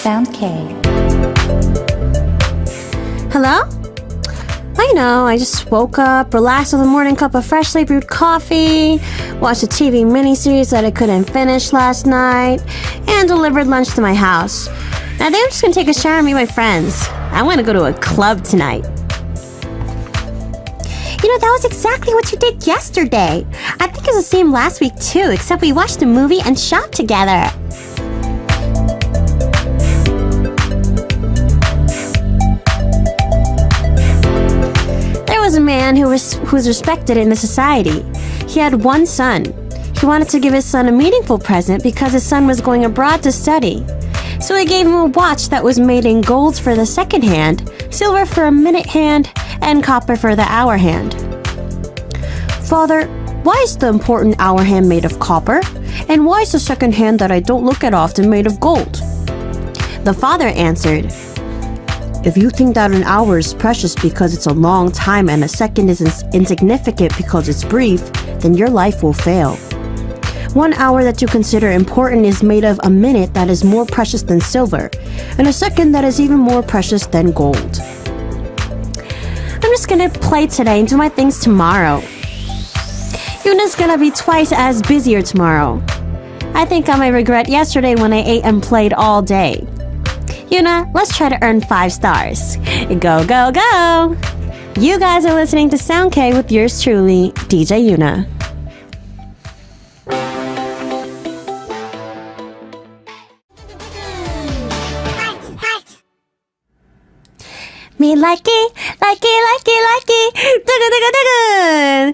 Sound K. Hello? I just woke up, relaxed with a morning cup of freshly brewed coffee, watched a TV miniseries that I couldn't finish last night, and delivered lunch to my house. Now I think I'm just gonna take a shower and meet my friends. I want to go to a club tonight. That was exactly what you did yesterday. I think it was the same last week too, except we watched a movie and shopped together. There was a man who was respected in the society. He had one son. He wanted to give his son a meaningful present because his son was going abroad to study. So he gave him a watch that was made in gold for the second hand, silver for a minute hand, and copper for the hour hand. Father, why is the important hour hand made of copper? And why is the second hand that I don't look at often made of gold? The father answered, if you think that an hour is precious because it's a long time and a second is insignificant because it's brief, then your life will fail. 1 hour that you consider important is made of a minute that is more precious than silver, and a second that is even more precious than gold. I'm just gonna play today and do my things tomorrow. Yuna's gonna be twice as busier tomorrow. I think I might regret yesterday when I ate and played all day. Yuna, let's try to earn 5 stars. Go, go, go! You guys are listening to Sound K with yours truly, DJ Yuna. Me likey, digga.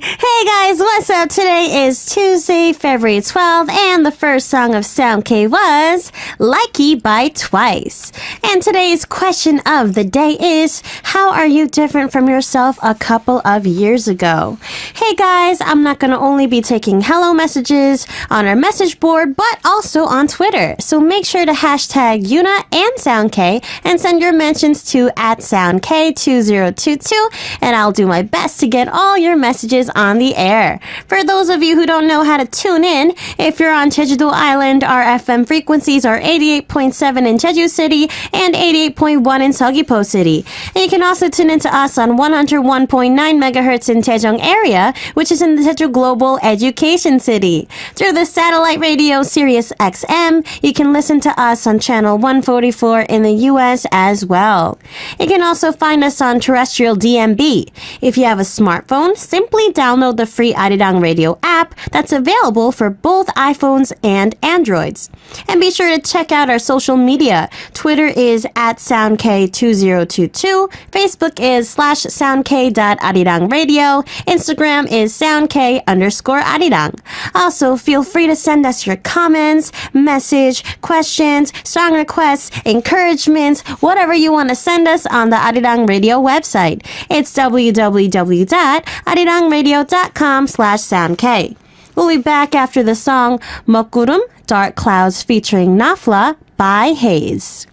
Hey guys, what's up? Today is Tuesday, February 12th, and the first song of Sound K was LIKEY by Twice. And today's question of the day is, how are you different from yourself a couple of years ago? Hey guys, I'm not gonna only be taking hello messages on our message board, but also on Twitter. So make sure to hashtag Yuna and Sound K and send your mentions to @SoundK2022, and I'll do my best to get all your messages on the air. For those of you who don't know how to tune in, if you're on Jeju-do Island, our FM frequencies are 88.7 in Jeju City and 88.1 in Seogwipo City. And you can also tune into us on 101.9 megahertz in Daejeong area, which is in the Jeju Global Education City. Through the satellite radio Sirius XM, you can listen to us on channel 144 in the US as well. You can also find us on terrestrial DMB. If you have a smartphone, simply download the free Arirang radio app that's available for both iPhones and Androids. And be sure to check out our social media. Twitter is @SoundK2022. Facebook is /soundk.arirangradio. Instagram is soundk_arirang. Also, feel free to send us your comments, message, questions, song requests, encouragements, whatever you want to send us on the Arirang Radio website. It's www.arirangradio.com/soundk. We'll be back after the song 먹구름, Dark Clouds featuring nafla by Heize.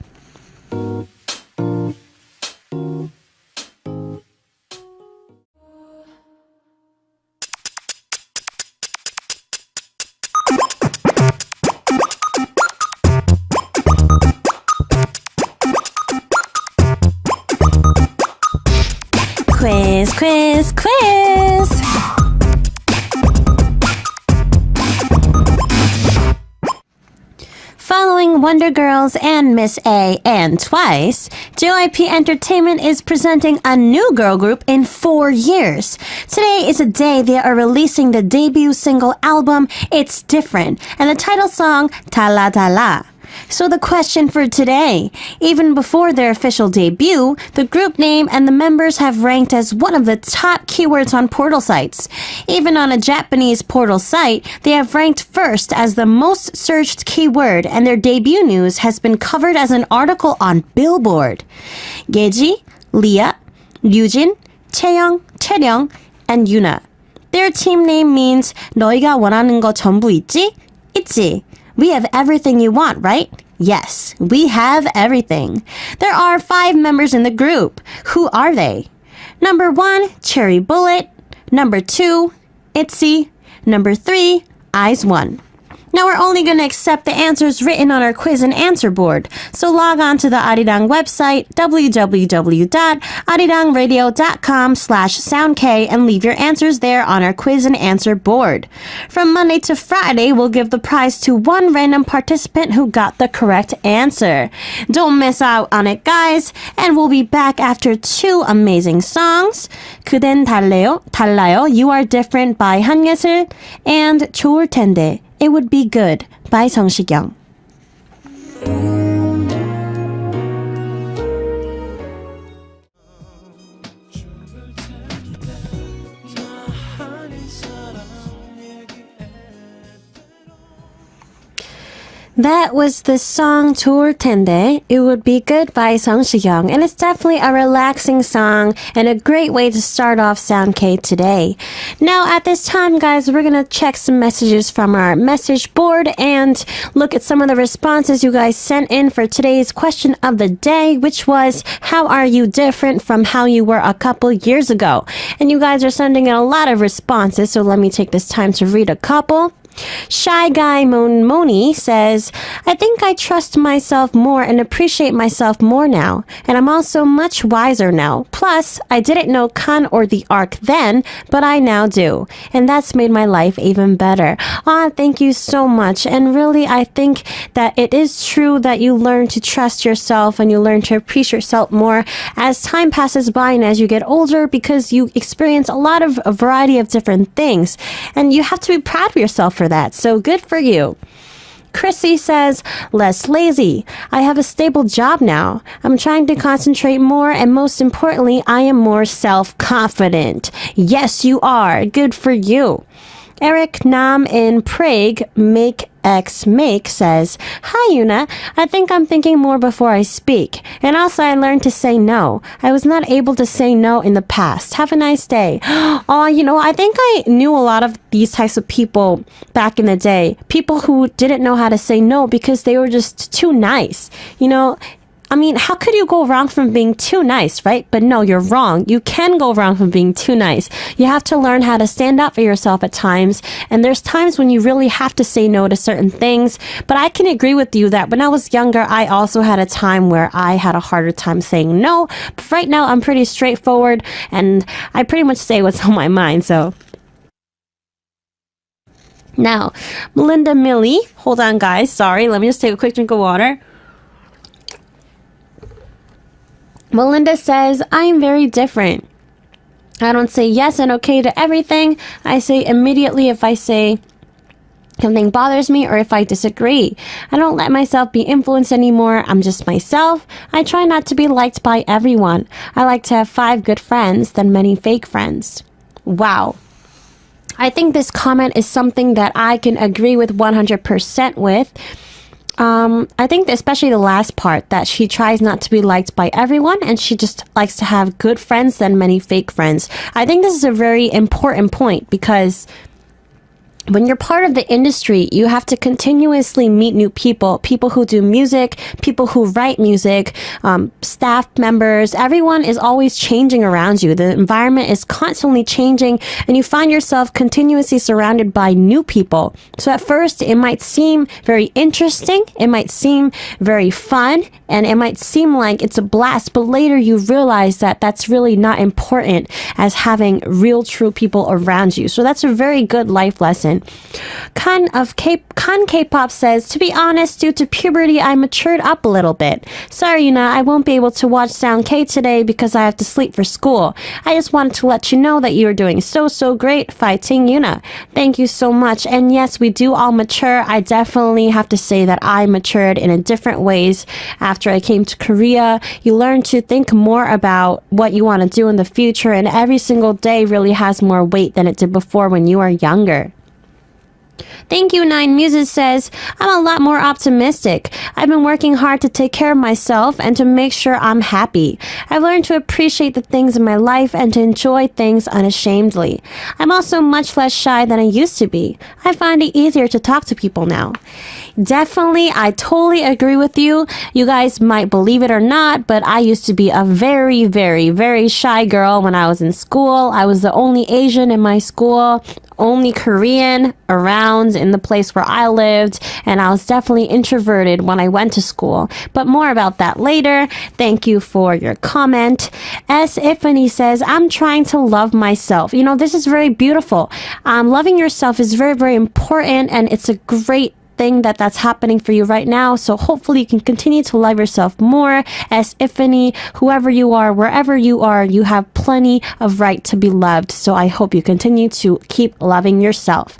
Quiz. Following Wonder Girls and Miss A and Twice, JYP Entertainment is presenting a new girl group in 4 years. Today is a day they are releasing the debut single album, It's Different, and the title song, 달라 달라. So the question for today, even before their official debut, the group name and the members have ranked as one of the top keywords on portal sites. Even on a Japanese portal site, they have ranked first as the most searched keyword, and their debut news has been covered as an article on Billboard. Yeji, Lia, Ryujin, Chaeyoung, Chaeryeong, and Yuna. Their team name means 너희가 원하는 거 전부 있지? 있지. We have everything you want, right? Yes, we have everything. There are 5 members in the group. Who are they? Number 1, Cherry Bullet. Number 2, ITZY. Number 3, IZ*ONE. Now we're only going to accept the answers written on our quiz and answer board. So log on to the Arirang website, www.arirangradio.com/soundk, and leave your answers there on our quiz and answer board. From Monday to Friday, we'll give the prize to one random participant who got the correct answer. Don't miss out on it, guys. And we'll be back after two amazing songs. 그댄 달라요, You Are Different by 한예슬, and 좋을텐데, It Would Be Good by 성시경. That was the song 좋을텐데, It Would Be Good by 성시경, and it's definitely a relaxing song and a great way to start off Sound K today. Now at this time, guys, we're gonna check some messages from our message board and look at some of the responses you guys sent in for today's question of the day, which was, how are you different from how you were a couple years ago? And you guys are sending in a lot of responses, so let me take this time to read a couple. Shy Guy Moni says, I think I trust myself more and appreciate myself more now. And I'm also much wiser now. Plus, I didn't know Khan or the Ark then, but I now do. And that's made my life even better. Thank you so much. And really, I think that it is true that you learn to trust yourself and you learn to appreciate yourself more as time passes by and as you get older, because you experience a variety of different things. And you have to be proud of yourself for that. So good for you. Chrissy says, less lazy. I have a stable job now. I'm trying to concentrate more, and most importantly, I am more self-confident. Yes, you are. Good for you. Eric Nam in Prague, Make says, Hi, Yuna. I think I'm thinking more before I speak. And also, I learned to say no. I was not able to say no in the past. Have a nice day. I think I knew a lot of these types of people back in the day. People who didn't know how to say no because they were just too nice. How could you go wrong from being too nice, right? But no, you're wrong. You can go wrong from being too nice. You have to learn how to stand up for yourself at times. And there's times when you really have to say no to certain things. But I can agree with you that when I was younger, I also had a time where I had a harder time saying no. But right now, I'm pretty straightforward and I pretty much say what's on my mind, so... Now, Melinda Millie, hold on guys, sorry, let me just take a quick drink of water. Melinda says, I am very different. I don't say yes and okay to everything. I say immediately if I say something bothers me or if I disagree. I don't let myself be influenced anymore. I'm just myself. I try not to be liked by everyone. I like to have 5 good friends than many fake friends. Wow. I think this comment is something that I can agree with 100% with. I think especially the last part, that she tries not to be liked by everyone and she just likes to have good friends than many fake friends. I think this is a very important point because when you're part of the industry, you have to continuously meet new people who do music, people who write music, staff members. Everyone is always changing around you. The environment is constantly changing and you find yourself continuously surrounded by new people. So at first, it might seem very interesting. It might seem very fun and it might seem like it's a blast, but later you realize that that's really not important as having real, true people around you. So that's a very good life lesson. Khan K-pop says, to be honest, due to puberty, I matured up a little bit. Sorry, Yuna, I won't be able to watch Sound K today because I have to sleep for school. I just wanted to let you know that you are doing so great fighting, Yuna. Thank you so much. And yes, we do all mature. I definitely have to say that I matured in a different ways after I came to Korea. You learn to think more about what you want to do in the future, and every single day really has more weight than it did before when you were younger. Thank you, Nine Muses says, I'm a lot more optimistic. I've been working hard to take care of myself and to make sure I'm happy. I've learned to appreciate the things in my life and to enjoy things unashamedly. I'm also much less shy than I used to be. I find it easier to talk to people now. Definitely, I totally agree with you. You guys might believe it or not, but I used to be a very shy girl when I was in school. I was the only Asian in my school. only Korean around in the place where I lived, and I was definitely introverted when I went to school. But more about that later. Thank you for your comment. S. Ifany says, I'm trying to love myself. You know, this is very beautiful. Loving yourself is very, very important, and it's a great thing that's happening for you right now. So hopefully you can continue to love yourself more. As Ifany, whoever you are, wherever you are, you have plenty of right to be loved. So I hope you continue to keep loving yourself.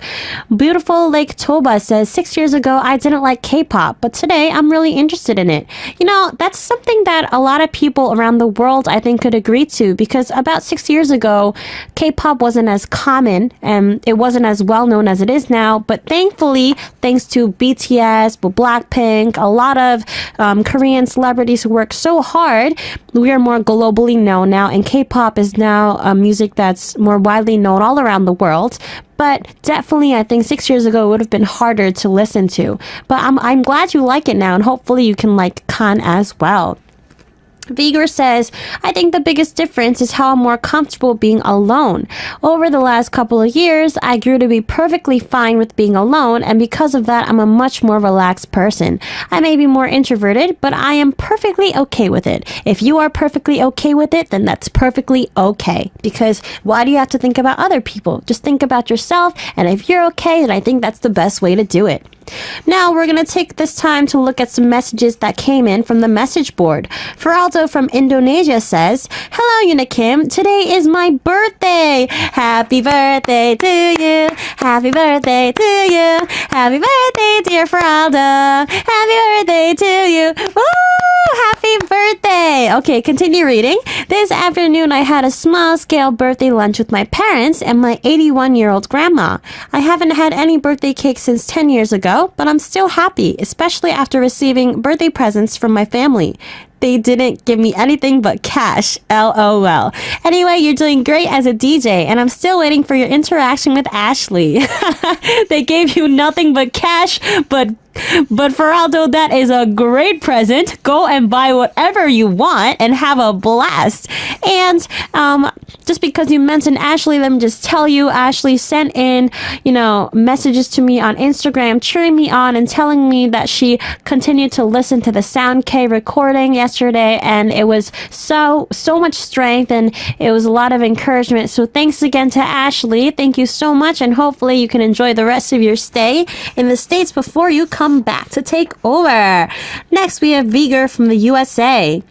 Beautiful Lake Toba says, 6 years ago, I didn't like K-pop, but today I'm really interested in it. You know, that's something that a lot of people around the world, I think, could agree to, because about 6 years ago, K-pop wasn't as common and it wasn't as well known as it is now. But thankfully, thanks to BTS, Blackpink, a lot of Korean celebrities who work so hard, we are more globally known now, and K-pop is now music that's more widely known all around the world. But definitely, I think 6 years ago it would have been harder to listen to. But I'm glad you like it now, and hopefully you can like Khan as well. Vigor says, I think the biggest difference is how I'm more comfortable being alone. Over the last couple of years, I grew to be perfectly fine with being alone, and because of that, I'm a much more relaxed person. I may be more introverted, but I am perfectly okay with it. If you are perfectly okay with it, then that's perfectly okay. Because why do you have to think about other people? Just think about yourself, and if you're okay, then I think that's the best way to do it. Now we're going to take this time to look at some messages that came in from the message board. Feraldo from Indonesia says, Hello, Yuna Kim. Today is my birthday. Happy birthday to you. Happy birthday to you. Happy birthday, dear Feraldo. Happy birthday to you. Woo! Happy birthday. Okay, continue reading. This afternoon, I had a small-scale birthday lunch with my parents and my 81-year-old grandma. I haven't had any birthday cake since 10 years ago, but I'm still happy, especially after receiving birthday presents from my family. They didn't give me anything but cash. LOL. Anyway, you're doing great as a DJ, and I'm still waiting for your interaction with Ashley. They gave you nothing but cash, but Feraldo, that is a great present. Go and buy whatever you want and have a blast. And just because you mentioned Ashley, let me just tell you, Ashley sent in, messages to me on Instagram, cheering me on and telling me that she continued to listen to the Sound K recording yesterday, and it was so much strength, and it was a lot of encouragement. So thanks again to Ashley. Thank you so much, and hopefully you can enjoy the rest of your stay in the States before you come back to take over. Next, we have Vigor from the USA.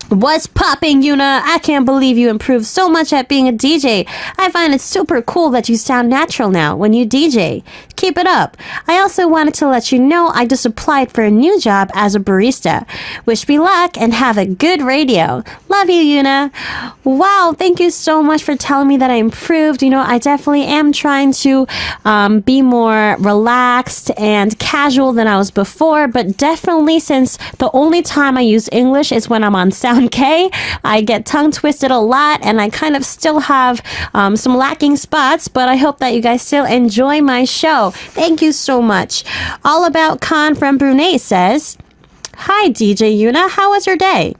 What's popping, Yuna? I can't believe you improved so much at being a DJ. I find it super cool that you sound natural now when you DJ. Keep it up. I also wanted to let you know I just applied for a new job as a barista. Wish me luck and have a good radio. Love you, Yuna. Wow, thank you so much for telling me that I improved. I definitely am trying to be more relaxed and casual than I was before, but definitely since the only time I use English is when I'm on Sound K, I get tongue twisted a lot, and I kind of still have some lacking spots, but I hope that you guys still enjoy my show. Thank you so much. All About Khan from Brunei says, Hi, DJ Yuna. How was your day?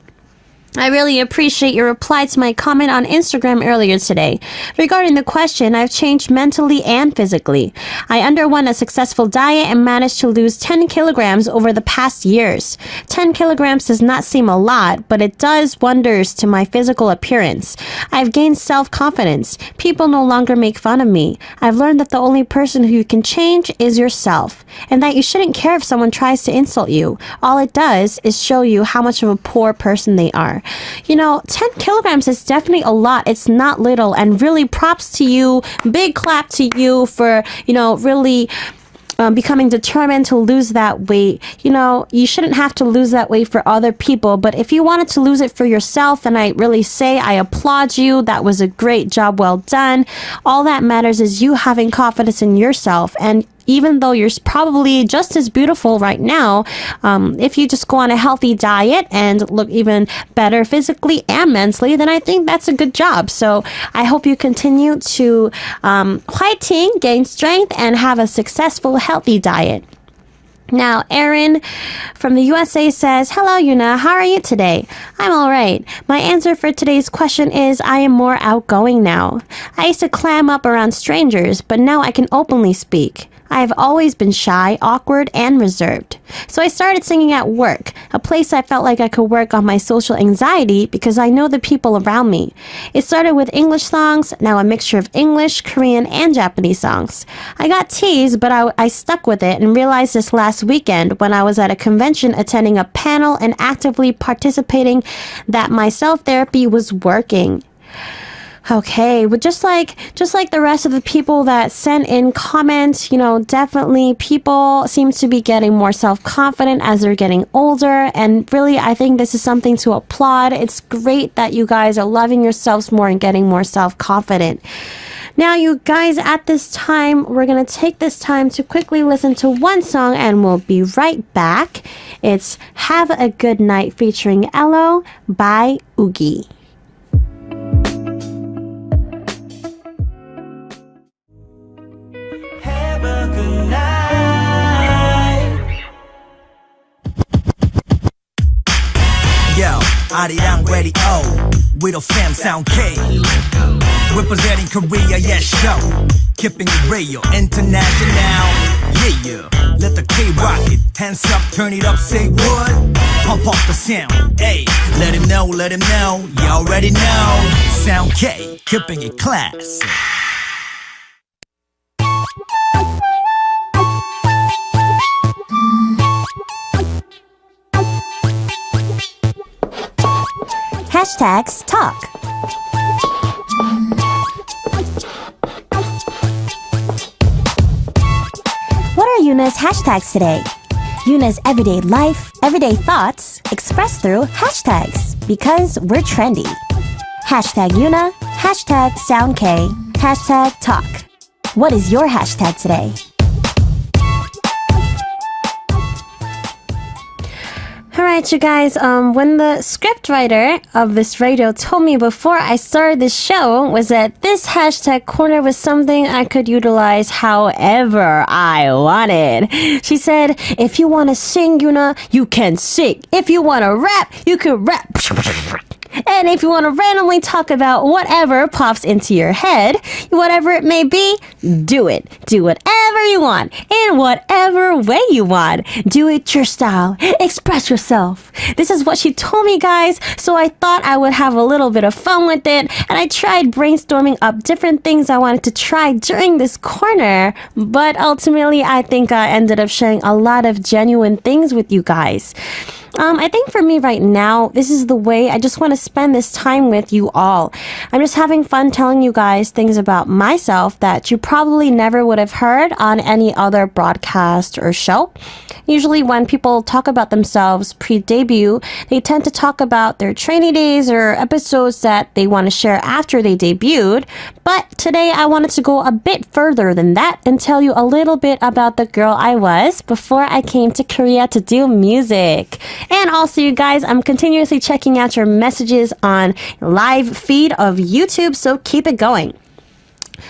I really appreciate your reply to my comment on Instagram earlier today. Regarding the question, I've changed mentally and physically. I underwent a successful diet and managed to lose 10 kilograms over the past years. 10 kilograms does not seem a lot, but it does wonders to my physical appearance. I've gained self-confidence. People no longer make fun of me. I've learned that the only person who you can change is yourself, and that you shouldn't care if someone tries to insult you. All it does is show you how much of a poor person they are. 10 kilograms is definitely a lot. It's not little, and really props to you. Big clap to you for, really becoming determined to lose that weight. You shouldn't have to lose that weight for other people, but if you wanted to lose it for yourself, then I really say I applaud you. That was a great job. Well done. All that matters is you having confidence in yourself, and even though you're probably just as beautiful right now, if you just go on a healthy diet and look even better physically and mentally, then I think that's a good job. So I hope you continue to 화이팅, gain strength, and have a successful, healthy diet. Now, Erin from the USA says, Hello, Yuna. How are you today? I'm all right. My answer for today's question is I am more outgoing now. I used to clam up around strangers, but now I can openly speak. I have always been shy, awkward, and reserved. So I started singing at work, a place I felt like I could work on my social anxiety because I know the people around me. It started with English songs, now a mixture of English, Korean, and Japanese songs. I got teased, but I stuck with it and realized this last weekend when I was at a convention attending a panel and actively participating that my self-therapy was working. Okay, but just like the rest of the people that sent in comments, definitely people seem to be getting more self-confident as they're getting older. And really, I think this is something to applaud. It's great that you guys are loving yourselves more and getting more self-confident. Now, you guys, at this time, we're going to take this time to quickly listen to one song and we'll be right back. It's Have a Good Night featuring LO by Woogie. Arirang radio with a fam sound K. Representing Korea, yeah, show. Keeping it real, international. Yeah, let the K rock it. Hands up, turn it up, say what? Pump up the sound, hey. Let him know, you already know. Sound K, keeping it class. Hashtags talk. What are Yuna's hashtags today? Yuna's everyday life, everyday thoughts expressed through hashtags because we're trendy. Hashtag Yuna, hashtag SoundK, hashtag talk. What is your hashtag today? Alright, you guys, when the scriptwriter of this radio told me before I started this show was that this hashtag corner was something I could utilize however I wanted. She said, if you want to sing, Yuna, you can sing. If you want to rap, you can rap. And if you want to randomly talk about whatever pops into your head, whatever it may be, do it. Do whatever you want, in whatever way you want. Do it your style. Express yourself. This is what she told me, guys, so I thought I would have a little bit of fun with it, and I tried brainstorming up different things I wanted to try during this corner, but ultimately I think I ended up sharing a lot of genuine things with you guys. I think for me right now, this is the way I just want to spend this time with you all. I'm just having fun telling you guys things about myself that you probably never would have heard on any other broadcast or show. Usually when people talk about themselves pre-debut, they tend to talk about their trainee days or episodes that they want to share after they debuted. But today I wanted to go a bit further than that and tell you a little bit about the girl I was before I came to Korea to do music. And also, you guys, I'm continuously checking out your messages on live feed of YouTube, so keep it going.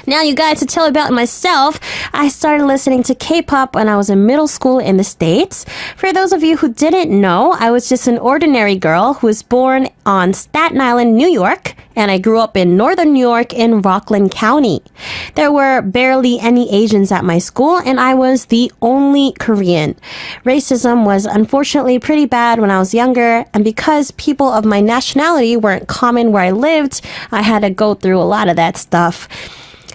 Now, you guys, to tell about myself, I started listening to K-pop when I was in middle school in the States. For those of you who didn't know, I was just an ordinary girl who was born on Staten Island, New York, and I grew up in northern New York in Rockland County. There were barely any Asians at my school, and I was the only Korean. Racism was unfortunately pretty bad when I was younger, and because people of my nationality weren't common where I lived, I had to go through a lot of that stuff.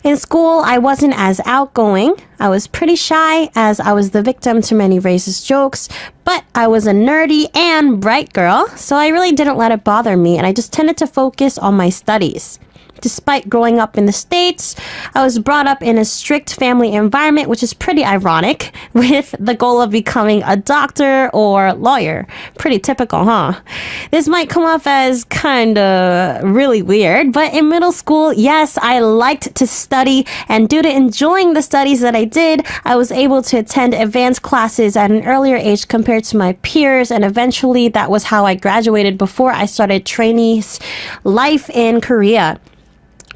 In school, I wasn't as outgoing. I was pretty shy as I was the victim to many racist jokes, but I was a nerdy and bright girl, so I really didn't let it bother me, and I just tended to focus on my studies. Despite growing up in the States, I was brought up in a strict family environment, which is pretty ironic, with the goal of becoming a doctor or lawyer. Pretty typical, huh? This might come off as kind of really weird, but in middle school, yes, I liked to study, and due to enjoying the studies that I did, I was able to attend advanced classes at an earlier age compared to my peers, and eventually that was how I graduated before I started trainees life in Korea.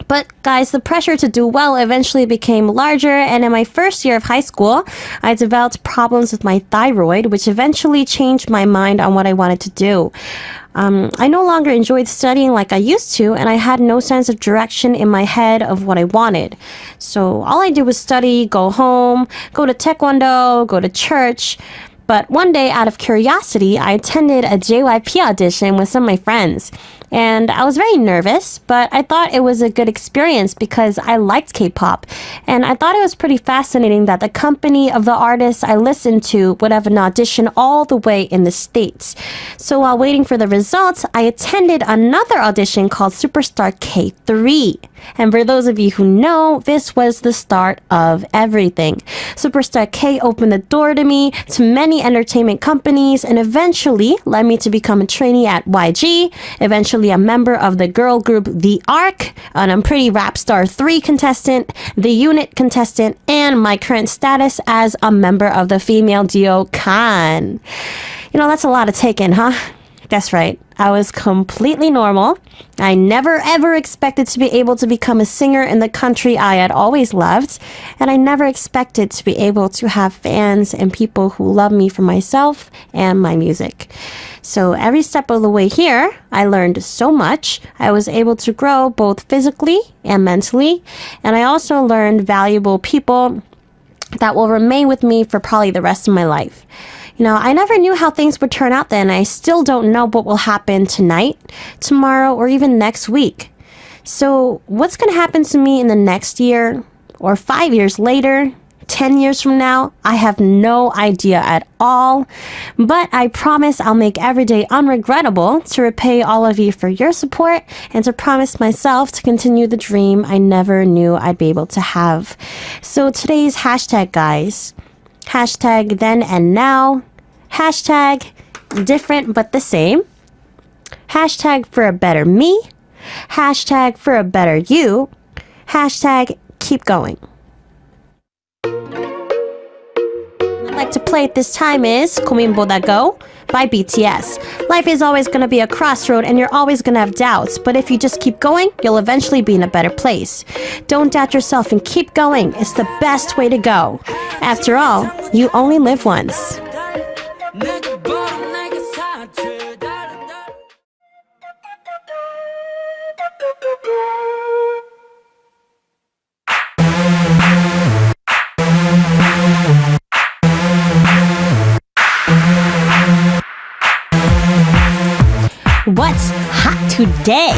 But guys, the pressure to do well eventually became larger, and in my first year of high school, I developed problems with my thyroid, which eventually changed my mind on what I wanted to do. I no longer enjoyed studying like I used to, and I had no sense of direction in my head of what I wanted. So all I did was study, go home, go to taekwondo, go to church. But one day, out of curiosity, I attended a JYP audition with some of my friends. And I was very nervous, but I thought it was a good experience because I liked K-pop. And I thought it was pretty fascinating that the company of the artists I listened to would have an audition all the way in the States. So while waiting for the results, I attended another audition called Superstar K3. And for those of you who know, this was the start of everything. Superstar K opened the door to me to many entertainment companies and eventually led me to become a trainee at YG, eventually a member of the girl group The Ark, an Unpretty Rap Star 3 contestant, the Unit contestant, and my current status as a member of the female duo Khan. You know, that's a lot to take in, huh? That's right. I was completely normal. I never ever expected to be able to become a singer in the country I had always loved. And I never expected to be able to have fans and people who love me for myself and my music. So every step of the way here, I learned so much. I was able to grow both physically and mentally. And I also learned valuable people that will remain with me for probably the rest of my life. You know, I never knew how things would turn out then. I still don't know what will happen tonight, tomorrow, or even next week. So what's going to happen to me in the next year or 5 years later, 10 years from now? I have no idea at all. But I promise I'll make every day unregrettable to repay all of you for your support and to promise myself to continue the dream I never knew I'd be able to have. So today's hashtag, guys. Hashtag then and now. Hashtag different but the same. Hashtag for a better me. Hashtag for a better you. Hashtag keep going. I'd like to play at this time is 고민보다 Go by BTS. Life is always going to be a crossroad and you're always going to have doubts, but if you just keep going, you'll eventually be in a better place. Don't doubt yourself and keep going. It's the best way to go. After all, you only live once. What's hot today?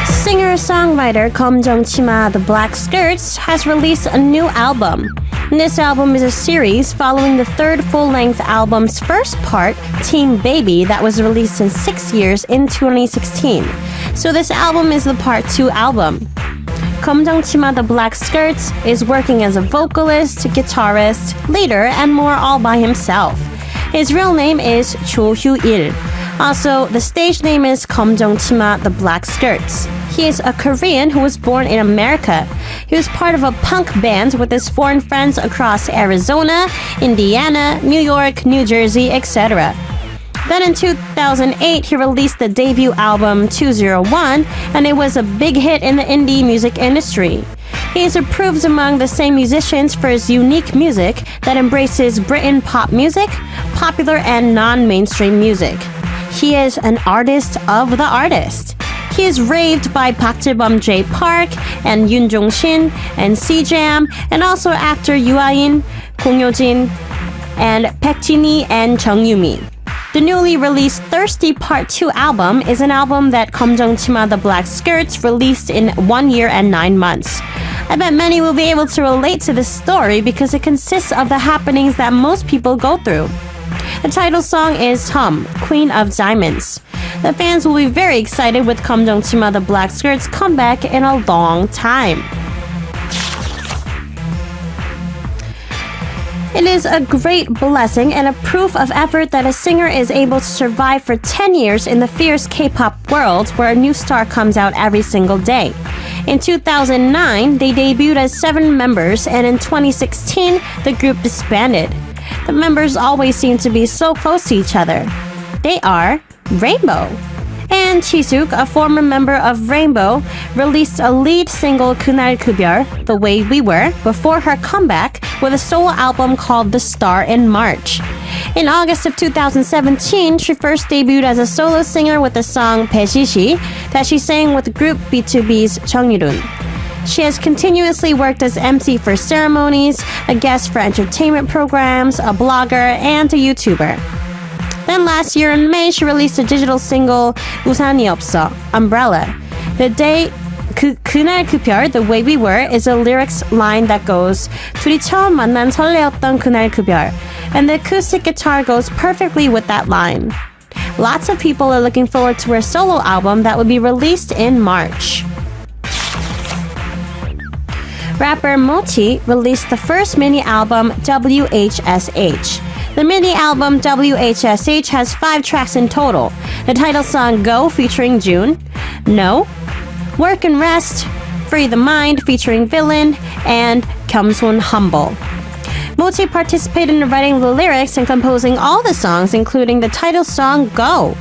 Singer-songwriter 검정치마 The Black Skirts has released a new album. This album is a series following the third full-length album's first part, Team Baby, that was released in 6 years in 2016. So this album is the part 2 album. 검정치마 The Black Skirts is working as a vocalist, guitarist, leader, and more all by himself. His real name is 조hyil. Also, the stage name is 검정치마 The Black Skirts. He is a Korean who was born in America. He was part of a punk band with his foreign friends across Arizona, Indiana, New York, New Jersey, etc. Then in 2008, he released the debut album 201, and it was a big hit in the indie music industry. He is approved among the same musicians for his unique music that embraces Britain pop music, popular and non-mainstream music. He is an artist of the artist. He is raved by Park Ji-bum J Park and Yoon Jong-shin and C-Jam, and also actor Yoo Ah-in, Kong Yo-jin, and Baek Jin-hee and Jung Yoo-mi. The newly released Thirsty Part 2 album is an album that 검정치마 The Black Skirts released in 1 year and 9 months. I bet many will be able to relate to this story because it consists of the happenings that most people go through. The title song is Hum, Queen of Diamonds. The fans will be very excited with 검정치마 The Black Skirts' comeback in a long time. It is a great blessing and a proof of effort that a singer is able to survive for 10 years in the fierce K-pop world where a new star comes out every single day. In 2009, they debuted as 7 members, and in 2016, the group disbanded. The members always seem to be so close to each other. They are Rainbow. And Jisuk, a former member of Rainbow, released a lead single 그날 그 별, The Way We Were, before her comeback with a solo album called The Star in March. In August of 2017, she first debuted as a solo singer with the song 배시시 that she sang with group B2B's 정유룬. She has continuously worked as MC for ceremonies, a guest for entertainment programs, a blogger, and a YouTuber. Then last year in May, she released a digital single 우산이 없어, Umbrella. The day 그날 그 별, The Way We Were, is a lyrics line that goes 둘이 처음 만난 설레었던 그날 그 별. And the acoustic guitar goes perfectly with that line. Lots of people are looking forward to her solo album that will be released in March. Rapper Moti released the first mini album WHSH. The mini album WHSH has 5 tracks in total. The title song Go featuring June, No, Work and Rest, Free the Mind featuring Villain, and 겸손 Humble. Moti participated in writing the lyrics and composing all the songs, including the title song Go.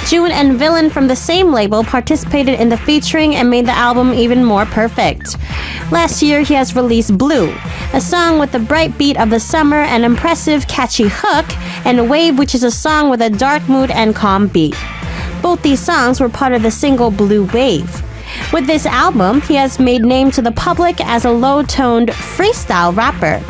June and Villain from the same label participated in the featuring and made the album even more perfect. Last year, he has released Blue, a song with the bright beat of the summer, an impressive, catchy hook, and Wave, which is a song with a dark mood and calm beat. Both these songs were part of the single Blue Wave. With this album, he has made name to the public as a low-toned freestyle rapper.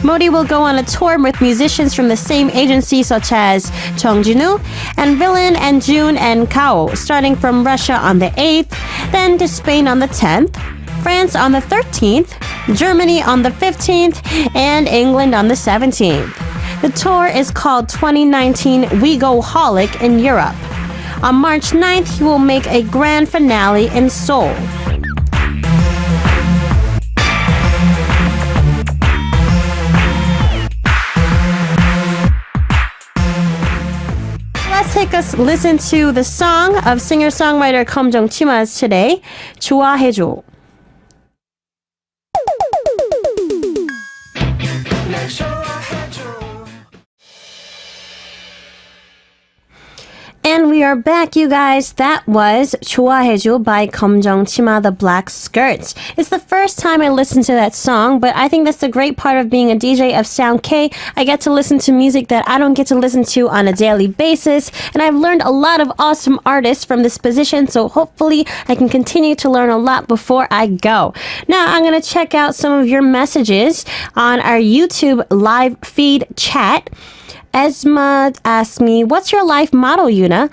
Moti will go on a tour with musicians from the same agency such as Jeongjinu and Villain and June and Kao, starting from Russia on the 8th, then to Spain on the 10th, France on the 13th, Germany on the 15th, and England on the 17th. The tour is called 2019 We Go Holic in Europe. On March 9th, he will make a grand finale in Seoul. Let's take a listen to the song of singer-songwriter 검정치마 today, 좋아해줘. And we are back, you guys. That was 좋아해줘 by 검정치마, the Black Skirts. It's the first time I listened to that song, but I think that's the great part of being a DJ of Sound K. I get to listen to music that I don't get to listen to on a daily basis, and I've learned a lot of awesome artists from this position, so hopefully I can continue to learn a lot before I go. Now, I'm going to check out some of your messages on our YouTube live feed chat. Esma asked me, what's your life motto, Yuna?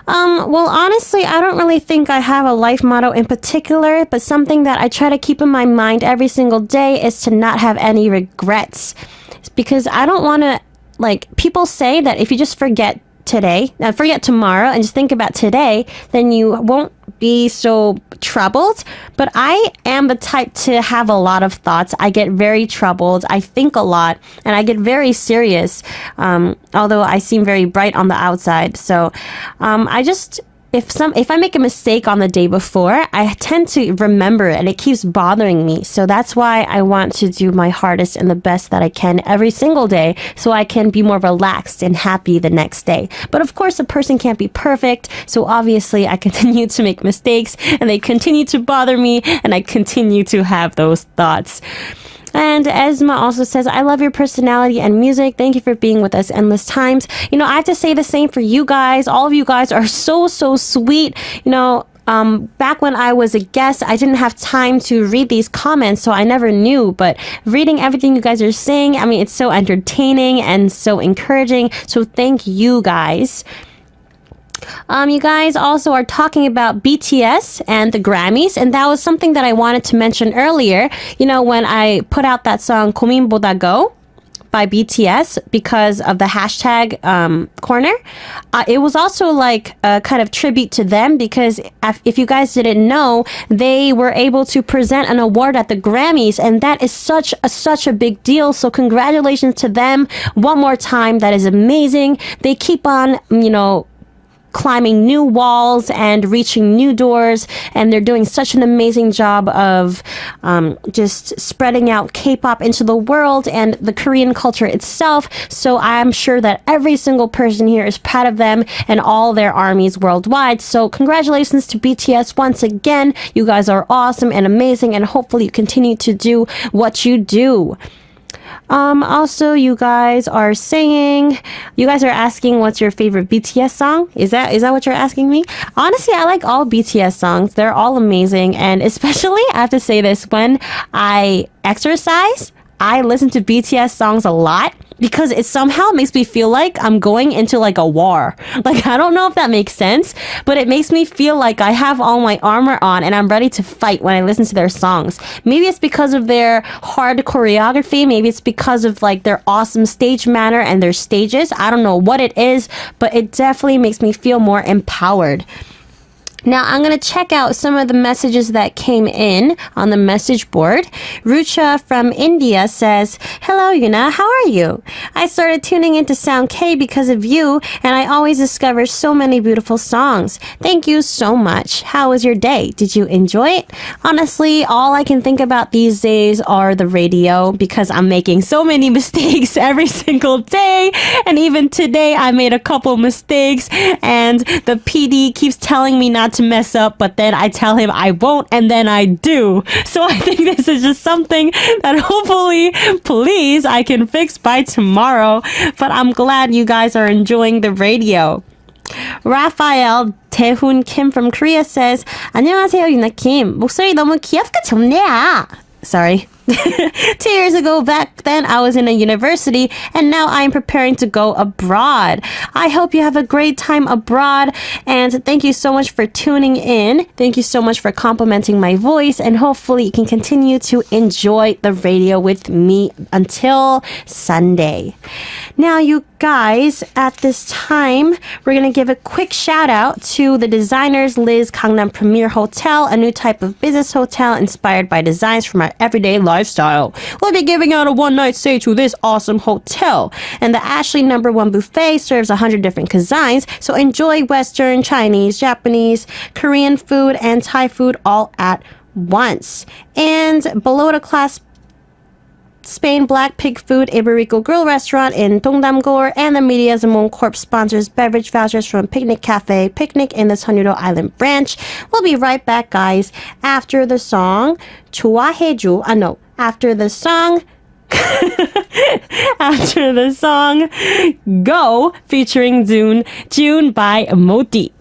Well, honestly, I don't really think I have a life motto in particular, but something that I try to keep in my mind every single day is to not have any regrets. Because I don't want to, people say that if you just forget tomorrow and just think about today, then you won't be so troubled. But I am the type to have a lot of thoughts. I get very troubled. I think a lot and I get very serious. Although I seem very bright on the outside. So, if I make a mistake on the day before, I tend to remember it and it keeps bothering me. So that's why I want to do my hardest and the best that I can every single day so I can be more relaxed and happy the next day. But of course, a person can't be perfect. So obviously, I continue to make mistakes and they continue to bother me and I continue to have those thoughts. And Esma also says, I love your personality and music. Thank you for being with us endless times. I have to say the same for you guys. All of you guys are so sweet. Back when I was a guest, I didn't have time to read these comments, so I never knew. But reading everything you guys are saying, it's so entertaining and so encouraging. So thank you guys. You guys also are talking about BTS and the Grammys, and that was something that I wanted to mention earlier. When I put out that song 고민보다 Go by BTS because of the hashtag corner, it was also like a kind of tribute to them because if you guys didn't know, they were able to present an award at the Grammys, and that is such a big deal. So congratulations to them one more time. That is amazing. They keep on, climbing new walls and reaching new doors, and they're doing such an amazing job of just spreading out K-pop into the world and the Korean culture itself. So I'm sure that every single person here is proud of them and all their armies worldwide. So congratulations to BTS once again. You guys are awesome and amazing, and hopefully you continue to do what you do. Also, you guys are asking what's your favorite BTS song? Is that what you're asking me? Honestly, I like all BTS songs. They're all amazing. And especially, I have to say this, when I exercise, I listen to BTS songs a lot because it somehow makes me feel like I'm going into like a war. Like, I don't know if that makes sense, but it makes me feel like I have all my armor on and I'm ready to fight when I listen to their songs. Maybe it's because of their hard choreography. Maybe it's because of like their awesome stage manner and their stages. I don't know what it is, but it definitely makes me feel more empowered. Now, I'm going to check out some of the messages that came in on the message board. Rucha from India says, "Hello, Yuna. How are you? I started tuning into Sound K because of you, and I always discover so many beautiful songs. Thank you so much. How was your day? Did you enjoy it?" Honestly, all I can think about these days are the radio because I'm making so many mistakes every single day. And even today, I made a couple mistakes, and the PD keeps telling me not to mess up, but then I tell him I won't, and then I do. So I think this is just something that hopefully, please, I can fix by tomorrow. But I'm glad you guys are enjoying the radio. Raphael Taehoon Kim from Korea says, "안녕하세요, 유나 Kim. 목소리 너무 귀엽고 좋네요." Sorry. 2 years ago, back then, I was in a university, and now I'm preparing to go abroad. I hope you have a great time abroad, and thank you so much for tuning in. Thank you so much for complimenting my voice, and hopefully you can continue to enjoy the radio with me until Sunday. Now, you guys, at this time, we're going to give a quick shout out to the designers Liz Gangnam Premier Hotel, a new type of business hotel inspired by designs from our everyday lifestyle. We'll be giving out a one-night stay to this awesome hotel. And the Ashley No. 1 buffet serves 100 different cuisines, so enjoy Western, Chinese, Japanese, Korean food, and Thai food all at once. And below the class Spain Black Pig Food Iberico Grill Restaurant in Dongdamgor, and the Media Zamon Corp sponsors beverage vouchers from Picnic Cafe Picnic in the Sunnydo Island branch. We'll be right back, guys, after the song 좋아해줘. After the song after the song Go featuring June by Moti.